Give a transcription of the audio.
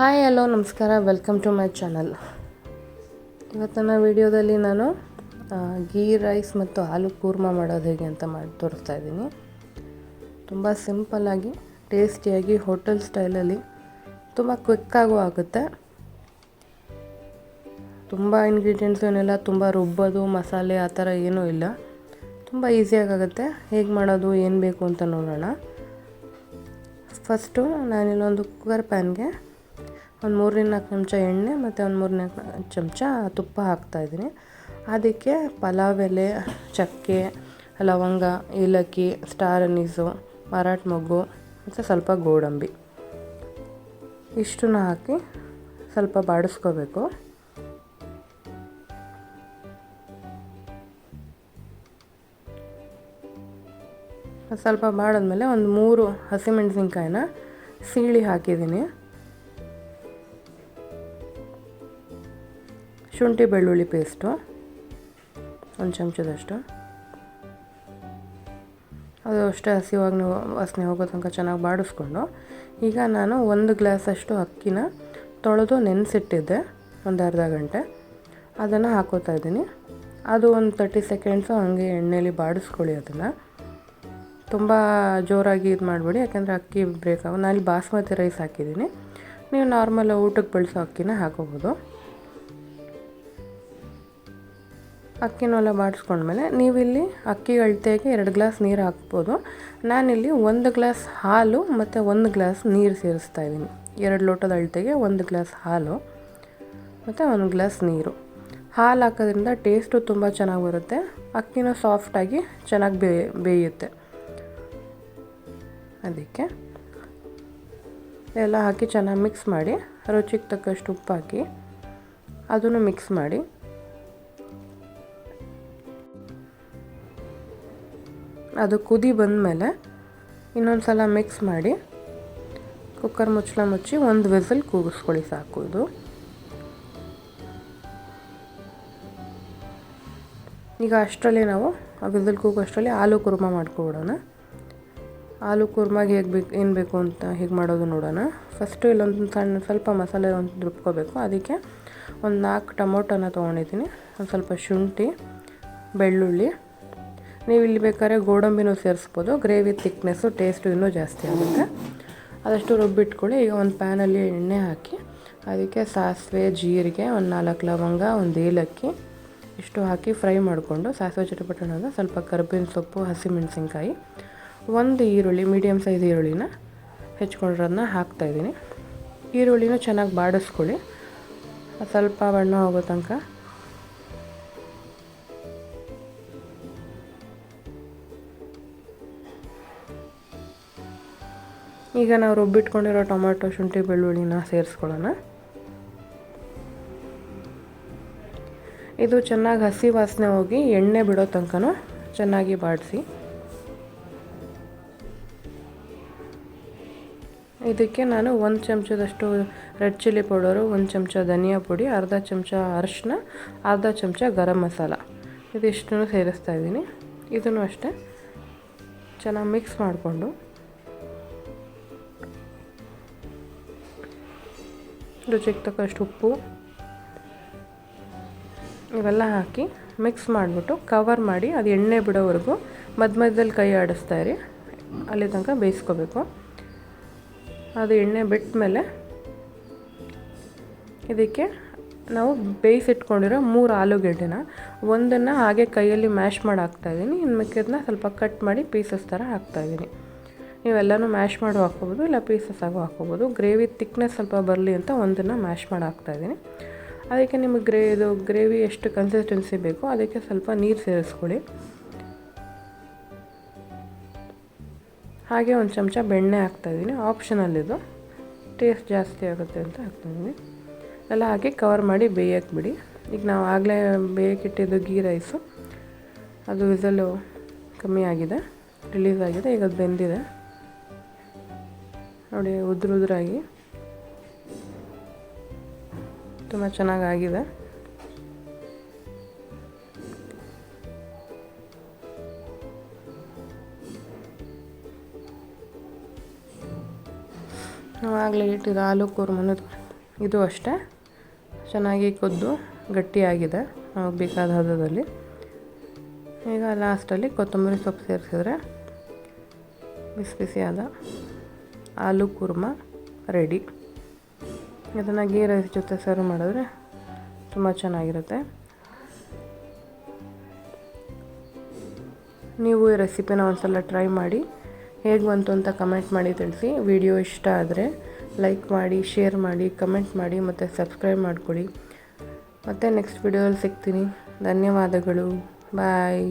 Hi hello ನಮಸ್ಕಾರ, welcome to my channel. ಇವತ್ತಿನ ವಿಡಿಯೋದಲ್ಲಿ ನಾನು ಗೀ ರೈಸ್ ಮತ್ತು ಆಲೂ ಕೂರ್ಮ ಮಾಡೋದು ಹೇಗೆ ಅಂತ ತೋರಿಸ್ತಾ ಇದ್ದೀನಿ. ತುಂಬ ಸಿಂಪಲ್ಲಾಗಿ ಟೇಸ್ಟಿಯಾಗಿ ಹೋಟೆಲ್ ಸ್ಟೈಲಲ್ಲಿ ತುಂಬ ಕ್ವಿಕ್ಕಾಗೂ ಆಗುತ್ತೆ. ತುಂಬ ಇಂಗ್ರೀಡಿಯೆಂಟ್ಸ್ ಏನಿಲ್ಲ, ತುಂಬ ರುಬ್ಬೋದು ಮಸಾಲೆ ಆ ಥರ ಏನೂ ಇಲ್ಲ. ತುಂಬ ಈಸಿಯಾಗುತ್ತೆ. ಹೇಗೆ ಮಾಡೋದು ಏನು ಬೇಕು ಅಂತ ನೋಡೋಣ. ಫಸ್ಟು ನಾನಿಲ್ಲೊಂದು ಕುಕ್ಕರ್ ಪ್ಯಾನ್ಗೆ ಒಂದು 3-4 ಚಮಚ ಎಣ್ಣೆ ಮತ್ತು ಒಂದು 3-4 ಚಮಚ ತುಪ್ಪ ಹಾಕ್ತಾಯಿದ್ದೀನಿ. ಅದಕ್ಕೆ ಪಲಾವ್ ಎಲೆ, ಚಕ್ಕೆ, ಲವಂಗ, ಏಲಕ್ಕಿ, ಸ್ಟಾರ್ ಅನೀಸು, ಮರಾಠ ಮೊಗ್ಗು ಮತ್ತು ಸ್ವಲ್ಪ ಗೋಡಂಬಿ ಇಷ್ಟನ್ನು ಹಾಕಿ ಸ್ವಲ್ಪ ಬಾಡಿಸ್ಕೋಬೇಕು. ಸ್ವಲ್ಪ ಬಾಡಿದ್ಮೇಲೆ ಒಂದು 3 ಹಸಿಮೆಣಸಿನ್ಕಾಯಿನ ಸೀಳಿ ಹಾಕಿದ್ದೀನಿ. ಶುಂಠಿ ಬೆಳ್ಳುಳ್ಳಿ ಪೇಸ್ಟು 1 ಚಮಚದಷ್ಟು, ಅದು ಅಷ್ಟೇ ವಾಸನೆ ಹೋಗೋ ತನಕ ಚೆನ್ನಾಗಿ ಬಾಡಿಸ್ಕೊಂಡು, ಈಗ ನಾನು 1 ಗ್ಲಾಸಷ್ಟು ಅಕ್ಕಿನ ತೊಳೆದು ನೆನೆಸಿಟ್ಟಿದ್ದೆ ಒಂದು ಅರ್ಧ ಗಂಟೆ, ಅದನ್ನು ಹಾಕೋತಾ ಇದ್ದೀನಿ. ಅದು ಒಂದು 30 ಸೆಕೆಂಡ್ಸು ಹಾಗೆ ಎಣ್ಣೆಯಲ್ಲಿ ಬಾಡಿಸ್ಕೊಳ್ಳಿ. ಅದನ್ನು ತುಂಬ ಜೋರಾಗಿ ಇದು ಮಾಡಬೇಡಿ, ಯಾಕೆಂದರೆ ಅಕ್ಕಿ ಬ್ರೇಕ್ ಆಗೋ. ನಾನು ಬಾಸ್ಮತಿ ರೈಸ್ ಹಾಕಿದ್ದೀನಿ, ನೀವು ನಾರ್ಮಲ್ ಊಟಕ್ಕೆ ಬಳಸೋ ಅಕ್ಕಿನ ಹಾಕೋಬೋದು. ಅಕ್ಕಿನೆಲ್ಲ ಬಾಡಿಸ್ಕೊಂಡ್ಮೇಲೆ ನೀವಿಲ್ಲಿ ಅಕ್ಕಿ ಅಳತೆಗೆ 2 ಗ್ಲಾಸ್ ನೀರು ಹಾಕ್ಬೋದು. ನಾನಿಲ್ಲಿ 1 ಗ್ಲಾಸ್ ಹಾಲು ಮತ್ತು 1 ಗ್ಲಾಸ್ ನೀರು ಸೇರಿಸ್ತಾ ಇದ್ದೀನಿ. 2 ಲೋಟದ ಅಳತೆಗೆ 1 ಗ್ಲಾಸ್ ಹಾಲು ಮತ್ತು 1 ಗ್ಲಾಸ್ ನೀರು. ಹಾಲು ಹಾಕೋದ್ರಿಂದ ಟೇಸ್ಟು ತುಂಬ ಚೆನ್ನಾಗಿ ಬರುತ್ತೆ, ಅಕ್ಕಿನೂ ಸಾಫ್ಟಾಗಿ ಚೆನ್ನಾಗಿ ಬೇಯುತ್ತೆ. ಅದಕ್ಕೆ ಎಲ್ಲ ಹಾಕಿ ಚೆನ್ನಾಗಿ ಮಿಕ್ಸ್ ಮಾಡಿ, ರುಚಿಗೆ ತಕ್ಕಷ್ಟು ಉಪ್ಪು ಹಾಕಿ ಅದನ್ನು ಮಿಕ್ಸ್ ಮಾಡಿ, ಅದು ಕುದಿ ಬಂದಮೇಲೆ ಇನ್ನೊಂದು ಸಲ ಮಿಕ್ಸ್ ಮಾಡಿ ಕುಕ್ಕರ್ ಮುಚ್ಚಳ ಮುಚ್ಚಿ 1 ವಿಸಿಲ್ ಕೂಗಿಸ್ಕೊಳ್ಳಿ, ಸಾಕು. ಇದು ಈಗ ಅಷ್ಟರಲ್ಲಿ ನಾವು ಆ ವಿಸಿಲ್ ಕೂಗೋಷ್ಟರಲ್ಲಿ ಆಲೂ ಕುರ್ಮ ಮಾಡ್ಕೊಬಿಡೋಣ. ಆಲೂ ಕುರ್ಮಾಗೆ ಏನು ಬೇಕು ಅಂತ ಹೇಗೆ ಮಾಡೋದು ನೋಡೋಣ. ಫಸ್ಟು ಇಲ್ಲೊಂದು ಸ್ವಲ್ಪ ಮಸಾಲೆ ರುಬ್ಕೋಬೇಕು. ಅದಕ್ಕೆ ಒಂದು 4 ಟೊಮೊಟೊನ ತೊಗೊಂಡಿದ್ದೀನಿ, ಒಂದು ಸ್ವಲ್ಪ ಶುಂಠಿ, ಬೆಳ್ಳುಳ್ಳಿ. ನೀವು ಇಲ್ಲಿ ಬೇಕಾದ್ರೆ ಗೋಡಂಬಿನೂ ಸೇರಿಸ್ಬೋದು. ಗ್ರೇವಿ ತಿಕ್ನೆಸ್ಸು ಟೇಸ್ಟು ಇನ್ನೂ ಜಾಸ್ತಿ ಆಗುತ್ತೆ. ಅದಷ್ಟು ರುಬ್ಬಿಟ್ಕೊಳ್ಳಿ. ಈಗ ಒಂದು ಪ್ಯಾನಲ್ಲಿ ಎಣ್ಣೆ ಹಾಕಿ ಅದಕ್ಕೆ ಸಾಸಿವೆ, ಜೀರಿಗೆ, ಒಂದು 4 ಲವಂಗ, ಒಂದು ಏಲಕ್ಕಿ ಇಷ್ಟು ಹಾಕಿ ಫ್ರೈ ಮಾಡಿಕೊಂಡು, ಸಾಸಿವೆ ಚಟಪಟಣದ ಸ್ವಲ್ಪ ಕರಿಬೇವಿನ ಸೊಪ್ಪು, ಹಸಿಮೆಣಸಿನ್ಕಾಯಿ, 1 ಈರುಳ್ಳಿ, ಮೀಡಿಯಮ್ ಸೈಜ್ ಈರುಳ್ಳಿನ ಹೆಚ್ಕೊಂಡಿರೋದನ್ನ ಹಾಕ್ತಾಯಿದ್ದೀನಿ. ಈರುಳ್ಳಿನ ಚೆನ್ನಾಗಿ ಬಾಡಿಸ್ಕೊಳ್ಳಿ, ಸ್ವಲ್ಪ ಬಣ್ಣ ಹೋಗೋ ತನಕ. ಈಗ ನಾವು ರುಬ್ಬಿಟ್ಕೊಂಡಿರೋ ಟೊಮೆಟೊ, ಶುಂಠಿ, ಬೆಳ್ಳುಳ್ಳಿನ ಸೇರಿಸ್ಕೊಳ್ಳೋಣ. ಇದು ಚೆನ್ನಾಗಿ ಹಸಿ ವಾಸನೆ ಹೋಗಿ ಎಣ್ಣೆ ಬಿಡೋ ತನಕನೂ ಚೆನ್ನಾಗಿ ಬಾಡಿಸಿ. ಇದಕ್ಕೆ ನಾನು 1 ಚಮಚದಷ್ಟು ರೆಡ್ ಚಿಲ್ಲಿ ಪೌಡರು, 1 ಚಮಚ ಧನಿಯಾ ಪುಡಿ, ಅರ್ಧ ಚಮಚ ಅರಿಶಿನ, ಅರ್ಧ ಚಮಚ ಗರಂ ಮಸಾಲ ಇದಿಷ್ಟನ್ನು ಸೇರಿಸ್ತಾ ಇದ್ದೀನಿ. ಇದನ್ನು ಅಷ್ಟೇ ಚೆನ್ನಾಗಿ ಮಿಕ್ಸ್ ಮಾಡಿಕೊಂಡು ರುಚಿಗೆ ತಕ್ಕಷ್ಟು ಉಪ್ಪು ಇವೆಲ್ಲ ಹಾಕಿ ಮಿಕ್ಸ್ ಮಾಡಿಬಿಟ್ಟು ಕವರ್ ಮಾಡಿ, ಅದು ಎಣ್ಣೆ ಬಿಡೋವರೆಗೂ ಮಧ್ಯದಲ್ಲಿ ಕೈ ಆಡಿಸ್ತಾ ಇರಿ, ಅಲ್ಲಿ ತನಕ ಬೇಯಿಸ್ಕೋಬೇಕು. ಅದು ಎಣ್ಣೆ ಬಿಟ್ಟ ಮೇಲೆ ಇದಕ್ಕೆ ನಾವು ಬೇಯಿಸಿಟ್ಕೊಂಡಿರೋ 3 ಆಲೂಗೆಡ್ಡೆನ ಒಂದನ್ನು ಹಾಗೆ ಕೈಯಲ್ಲಿ ಮ್ಯಾಶ್ ಮಾಡಿ ಹಾಕ್ತಾಯಿದ್ದೀನಿ. ಇನ್ನು ಮಿಕ್ಕಿದ್ದನ್ನ ಸ್ವಲ್ಪ ಕಟ್ ಮಾಡಿ ಪೀಸಸ್ ಥರ ಹಾಕ್ತಾಯಿದ್ದೀನಿ. ನೀವೆಲ್ಲನೂ ಮ್ಯಾಶ್ ಮಾಡಿ ಹಾಕ್ಕೋಬೋದು, ಇಲ್ಲ ಪೀಸಸ್ ಆಗೂ ಹಾಕ್ಕೋಬೋದು. ಗ್ರೇವಿ ತಿಕ್ನೆಸ್ ಸ್ವಲ್ಪ ಬರಲಿ ಅಂತ ಒಂದನ್ನು ಮ್ಯಾಶ್ ಮಾಡಿ ಹಾಕ್ತಾಯಿದ್ದೀನಿ. ಅದಕ್ಕೆ ನಿಮಗೆ ಗ್ರೇವಿ ಎಷ್ಟು ಕನ್ಸಿಸ್ಟೆನ್ಸಿ ಬೇಕೋ ಅದಕ್ಕೆ ಸ್ವಲ್ಪ ನೀರು ಸೇರಿಸ್ಕೊಳ್ಳಿ. ಹಾಗೆ 1 ಚಮಚ ಬೆಣ್ಣೆ ಹಾಕ್ತಾಯಿದ್ದೀನಿ, ಆಪ್ಷನಲ್ ಇದು, ಟೇಸ್ಟ್ ಜಾಸ್ತಿ ಆಗುತ್ತೆ ಅಂತ ಹಾಕ್ತಾಯಿದ್ದೀನಿ. ಎಲ್ಲ ಹಾಕಿ ಕವರ್ ಮಾಡಿ ಬೇಯಕ್ಕೆ ಬಿಡಿ. ಈಗ ನಾವು ಆಗಲೇ ಬೇಯಕ್ಕಿಟ್ಟಿದ್ದು ಗೀ ರೈಸು, ಅದು ವಿಸಲು ಕಮ್ಮಿ ಆಗಿದೆ, ರಿಲೀಸ್ ಆಗಿದೆ. ಈಗ ಅದು ಬೆಂದಿದೆ ನೋಡಿ, ಉದ್ರಾಗಿ ತುಂಬ ಚೆನ್ನಾಗಾಗಿದೆ. ನಾವು ಆಗಲೇ ಇಟ್ಟಿದ್ದು ಆಲೂ ಕೂರ್ಮನ ಇದು ಅಷ್ಟೇ ಚೆನ್ನಾಗಿ ಕೊದ್ದು ಗಟ್ಟಿಯಾಗಿದೆ ನಮಗೆ ಬೇಕಾದ ಹದದಲ್ಲಿ. ಈಗ ಲಾಸ್ಟಲ್ಲಿ ಕೊತ್ತಂಬರಿ ಸೊಪ್ಪು ಸೇರಿಸಿದ್ರೆ ಬಿಸಿ ಬಿಸಿಯಾದ ಆಲೂ ಕುರ್ಮಾ ರೆಡಿ. ಇದನ್ನು ಗೀ ರೈಸ್ ಜೊತೆ ಸರ್ವ್ ಮಾಡಿದ್ರೆ ತುಂಬ ಚೆನ್ನಾಗಿರುತ್ತೆ. ನೀವು ಈ ರೆಸಿಪಿನ ಒಂದ್ಸಲ ಟ್ರೈ ಮಾಡಿ, ಹೇಗೆ ಬಂತು ಅಂತ ಕಮೆಂಟ್ ಮಾಡಿ ತಿಳಿಸಿ. ವಿಡಿಯೋ ಇಷ್ಟ ಆದರೆ ಲೈಕ್ ಮಾಡಿ, ಶೇರ್ ಮಾಡಿ, ಕಮೆಂಟ್ ಮಾಡಿ ಮತ್ತು ಸಬ್ಸ್ಕ್ರೈಬ್ ಮಾಡ್ಕೊಳ್ಳಿ. ಮತ್ತು ನೆಕ್ಸ್ಟ್ ವಿಡಿಯೋದಲ್ಲಿ ಸಿಗ್ತೀನಿ. ಧನ್ಯವಾದಗಳು. ಬಾಯ್.